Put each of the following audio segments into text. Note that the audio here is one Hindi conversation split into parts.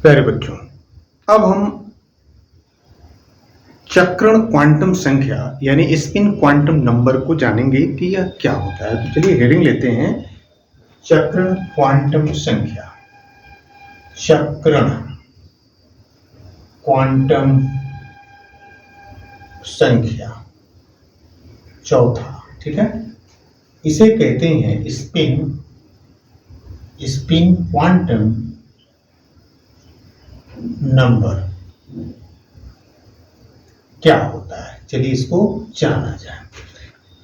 प्यारे बच्चों, अब हम चक्रण क्वांटम संख्या यानी स्पिन क्वांटम नंबर को जानेंगे कि यह क्या होता है। तो चलिए हेडिंग लेते हैं, चक्रण क्वांटम संख्या। चक्रण क्वांटम संख्या चौथा, ठीक है। इसे कहते हैं स्पिन क्वांटम नंबर। क्या होता है, चलिए इसको जाना जाए।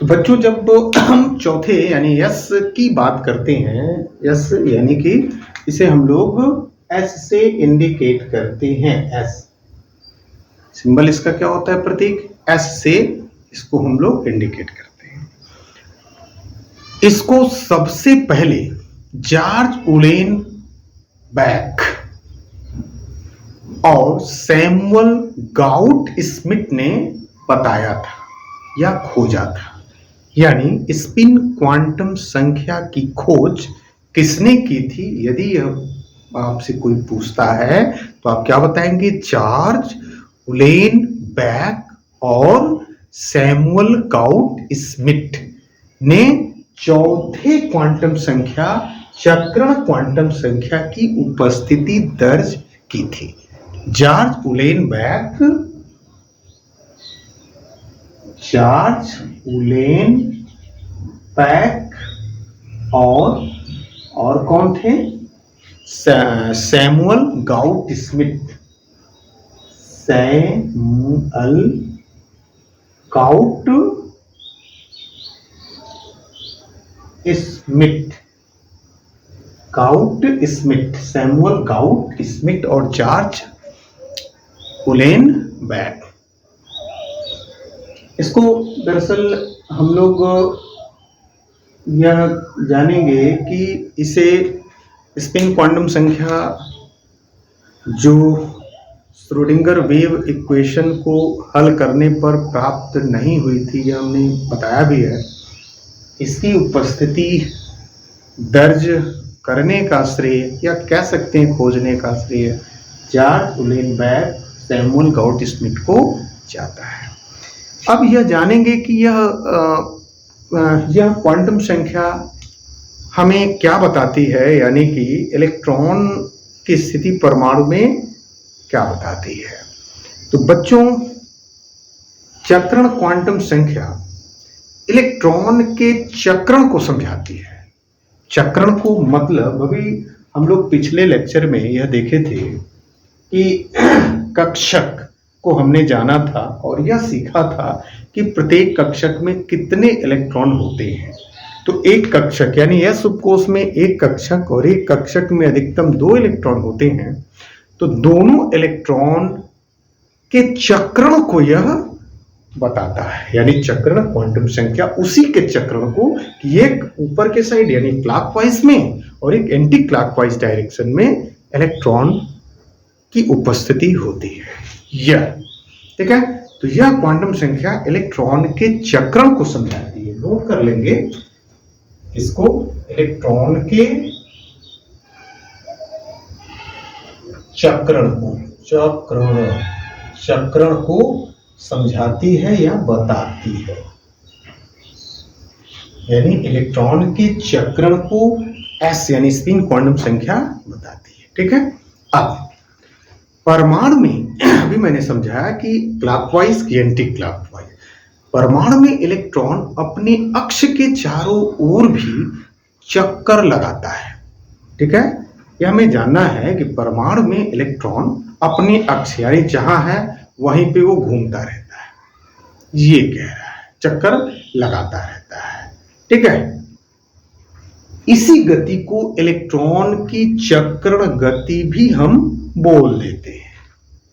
तो बच्चों, जब हम चौथे यानी यस की बात करते हैं, यस यानी कि इसे हम लोग एस से इंडिकेट करते हैं। एस सिंबल इसका क्या होता है, प्रतीक एस से इसको हम लोग इंडिकेट करते हैं। इसको सबसे पहले जॉर्ज उलेनबेक और सैमुअल गाउट स्मिथ ने बताया था या खोजा था। यानी स्पिन क्वांटम संख्या की खोज किसने की थी? यदि यह आपसे कोई पूछता है तो आप क्या बताएंगे? जॉर्ज उलेनबेक और सैमुअल गाउट स्मिथ ने चौथे क्वांटम संख्या चक्रण क्वांटम संख्या की उपस्थिति दर्ज की थी। जॉर्ज उलेनबेक और कौन थे? Samuel gout Smith. Samuel gout Smith, Samuel gout Smith और जॉर्ज उलेनबेक। इसको दरअसल हम लोग यह जानेंगे कि इसे स्पिन क्वांटम संख्या जो श्रोडिंगर वेव इक्वेशन को हल करने पर प्राप्त नहीं हुई थी, यह हमने बताया भी है। इसकी उपस्थिति दर्ज करने का श्रेय या कह सकते हैं खोजने का श्रेय जॉर्ज उलेनबेक, सैमुअल गाउट स्मिथ को जाता है। अब यह जानेंगे कि यह क्वांटम संख्या हमें क्या बताती है, यानी कि इलेक्ट्रॉन की स्थिति परमाणु में क्या बताती है। तो बच्चों, चक्रण क्वांटम संख्या इलेक्ट्रॉन के चक्रण को समझाती है। चक्रण को मतलब अभी हम लोग पिछले लेक्चर में यह देखे थे कि कक्षक को हमने जाना था और यह सीखा था कि प्रत्येक कक्षक में कितने इलेक्ट्रॉन होते हैं। तो एक कक्षक यानी यह उपकोष में एक कक्षक और एक कक्षक में अधिकतम 2 इलेक्ट्रॉन होते हैं। तो दोनों इलेक्ट्रॉन के चक्रण को यह बताता है, यानी चक्रण क्वांटम संख्या उसी के चक्रण को कि एक ऊपर के साइड यानी क्लॉकवाइज में और एक एंटी क्लॉकवाइज डायरेक्शन में इलेक्ट्रॉन की उपस्थिति होती है। यह ठीक है। तो यह क्वांटम संख्या इलेक्ट्रॉन के चक्रण को समझाती है। नोट कर लेंगे इसको, इलेक्ट्रॉन के चक्रण को समझाती है या बताती है, यानी इलेक्ट्रॉन के चक्रण को एस यानी स्पिन क्वांटम संख्या बताती है। ठीक है। अब परमाणु में अभी मैंने समझाया कि क्लॉकवाइज की एंटी क्लॉकवाइज, परमाणु में इलेक्ट्रॉन अपने अक्ष के चारों ओर भी चक्कर लगाता है। ठीक है। यह हमें जानना है कि परमाणु में इलेक्ट्रॉन अपने अक्ष यानी जहां है वहीं पे वो घूमता रहता है, ये कह रहा है, चक्कर लगाता रहता है। ठीक है। इसी गति को इलेक्ट्रॉन की चक्रण गति भी हम बोल देते हैं।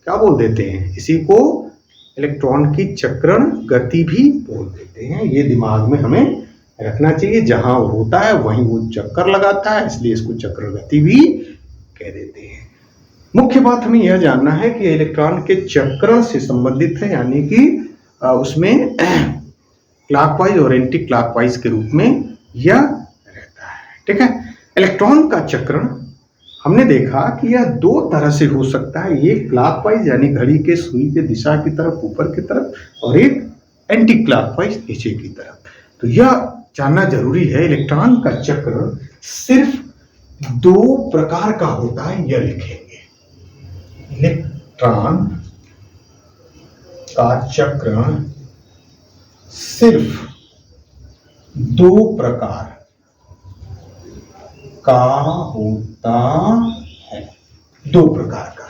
क्या बोल देते हैं? इसी को इलेक्ट्रॉन की चक्रण गति भी बोल देते हैं। ये दिमाग में हमें रखना चाहिए, जहां होता है वहीं वो चक्कर लगाता है, इसलिए इसको चक्र गति भी कह देते हैं। मुख्य बात हमें यह जानना है कि इलेक्ट्रॉन के चक्रण से संबंधित है, यानी कि उसमें क्लॉकवाइज और एंटी क्लॉकवाइज के रूप में यह रहता है। ठीक है। इलेक्ट्रॉन का चक्रण हमने देखा कि यह दो तरह से हो सकता है, एक क्लॉकवाइज यानी घड़ी के सुई के दिशा की तरफ ऊपर की तरफ, और एक एंटी क्लॉकवाइज नीचे की तरफ। तो यह जानना जरूरी है, इलेक्ट्रॉन का चक्र सिर्फ दो प्रकार का होता है, यह लिखेंगे। इलेक्ट्रॉन का चक्र सिर्फ दो प्रकार का होता है, दो प्रकार का।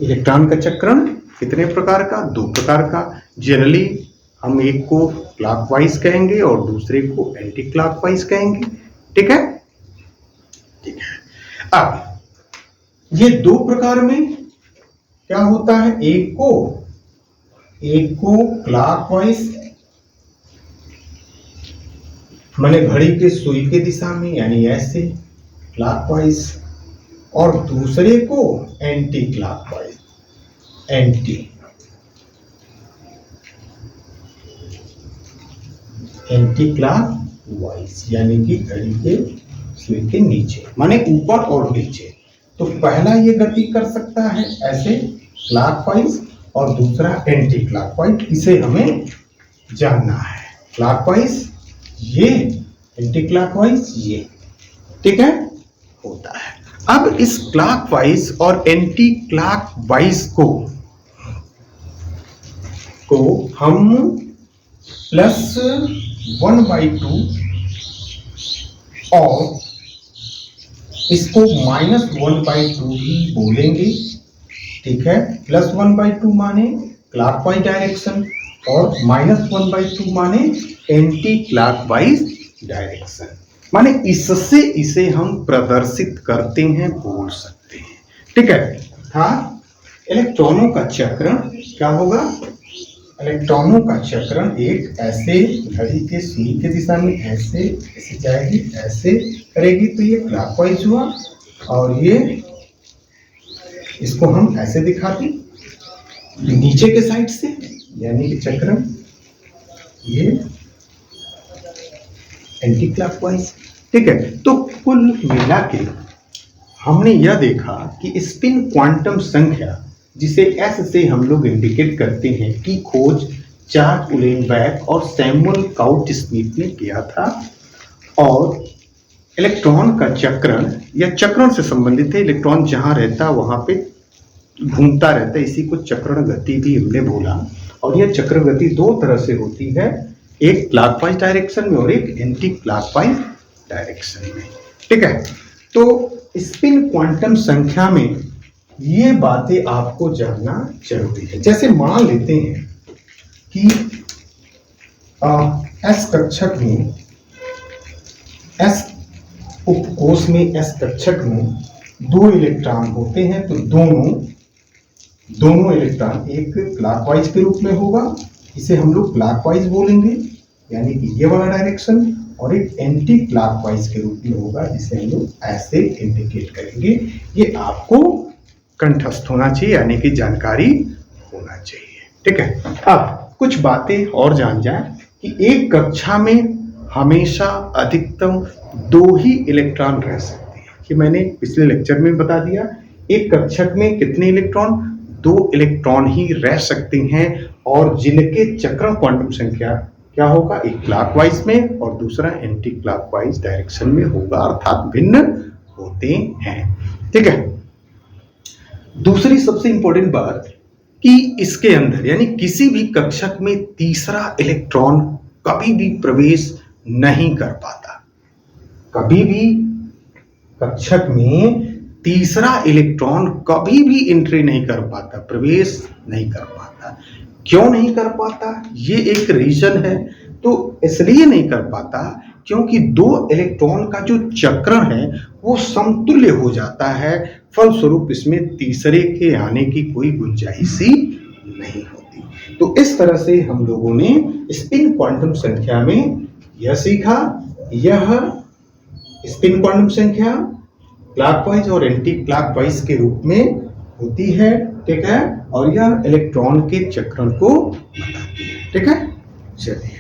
इलेक्ट्रॉन का चक्रण कितने प्रकार का? दो प्रकार का। जनरली हम एक को क्लॉकवाइज कहेंगे और दूसरे को एंटी क्लॉकवाइज कहेंगे। ठीक है, ठीक है। अब ये दो प्रकार में क्या होता है, एक को क्लॉकवाइज माने घड़ी के सुई के दिशा में यानी ऐसे क्लॉकवाइज, और दूसरे को एंटी क्लॉकवाइज, एंटी क्लॉकवाइज यानी कि घड़ी के सुई के नीचे माने ऊपर और नीचे। तो पहला ये गति कर सकता है ऐसे क्लॉकवाइज और दूसरा एंटी क्लॉकवाइज, इसे हमें जानना है। क्लॉकवाइज ये, एंटी क्लॉकवाइज ये। ठीक है, होता है। अब इस क्लॉकवाइज और एंटी क्लॉकवाइज को हम +1/2 और इसको -1/2 भी बोलेंगे। ठीक है, +1/2 माने क्लॉकवाइज डायरेक्शन और -1/2 माने एंटी क्लॉकवाइज डायरेक्शन। माने इससे इसे हम प्रदर्शित करते हैं, बोल सकते हैं। ठीक है, हाँ। इलेक्ट्रॉनों का चक्रण क्या होगा? इलेक्ट्रॉनों का चक्रण एक ऐसे घड़ी के सुई के दिशा में ऐसे ऐसे जाएगी, ऐसे करेगी, तो ये क्लॉकवाइज हुआ। और ये इसको हम ऐसे दिखाते नीचे के साइड से, यानी कि चक्रण ये एंटी क्लॉकवाइज। ठीक है, तो कुल मिला के हमने यह देखा कि स्पिन क्वांटम संख्या, जिसे S से हम लोग इंडिकेट करते हैं, की खोज चार्ल्स उलेनबैक और सैमुअल काउट स्मिथ ने किया था। और इलेक्ट्रॉन का चक्रण या चक्रण से संबंधित है, इलेक्ट्रॉन जहां रहता वहां पे घूमता रहता है, इसी को चक्रण गति भी हमने बोला। और यह चक्र गति दो तरह से होती है, एक क्लॉकवाइज डायरेक्शन में और एक एंटी क्लॉकवाइज डायरेक्शन में। ठीक है, तो स्पिन क्वांटम संख्या में ये बातें आपको जानना जरूरी है। जैसे मान लेते हैं कि एस कक्षक में, एस उपकोष में, एस कक्षक में दो इलेक्ट्रॉन होते हैं, तो दोनों इलेक्ट्रॉन एक क्लॉकवाइज के रूप में होगा, इसे हम लोग क्लॉकवाइज बोलेंगे, यानी कि ये वाला डायरेक्शन, और एक एंटी क्लॉकवाइज के रूप में होगा, जिसे हम लोग ऐसे इंडिकेट करेंगे। ये आपको कंठस्थ होना चाहिए, यानी कि जानकारी होना चाहिए। ठीक है, अब कुछ बातें और जान जाए कि एक कक्षा में हमेशा अधिकतम 2 ही इलेक्ट्रॉन रह सकते हैं। कि मैंने पिछले लेक्चर में बता दिया, एक कक्षक में कितने इलेक्ट्रॉन? 2 इलेक्ट्रॉन ही रह सकते हैं, और जिनके चक्रण क्वांटम संख्या क्या होगा? एक क्लॉकवाइज में और दूसरा एंटी क्लॉकवाइज डायरेक्शन में होगा, अर्थात भिन्न होते हैं। ठीक है, दूसरी सबसे इंपॉर्टेंट बात कि इसके अंदर यानी किसी भी कक्षक में तीसरा इलेक्ट्रॉन कभी भी प्रवेश नहीं कर पाता। कभी भी कक्षक में तीसरा इलेक्ट्रॉन कभी भी एंट्री नहीं कर पाता, प्रवेश नहीं कर पाता। क्यों नहीं कर पाता? ये एक रीजन है। तो इसलिए नहीं कर पाता क्योंकि 2 इलेक्ट्रॉन का जो चक्रण है वो समतुल्य हो जाता है, फलस्वरूप इसमें तीसरे के आने की कोई गुंजाइश ही नहीं होती। तो इस तरह से हम लोगों ने स्पिन क्वांटम संख्या में यह सीखा, यह स्पिन क्वांटम संख्या क्लॉकवाइज और एंटी क्लॉकवाइज के रूप में होती है। ठीक है, और यह इलेक्ट्रॉन के चक्रण को बताती है। ठीक है, चलिए।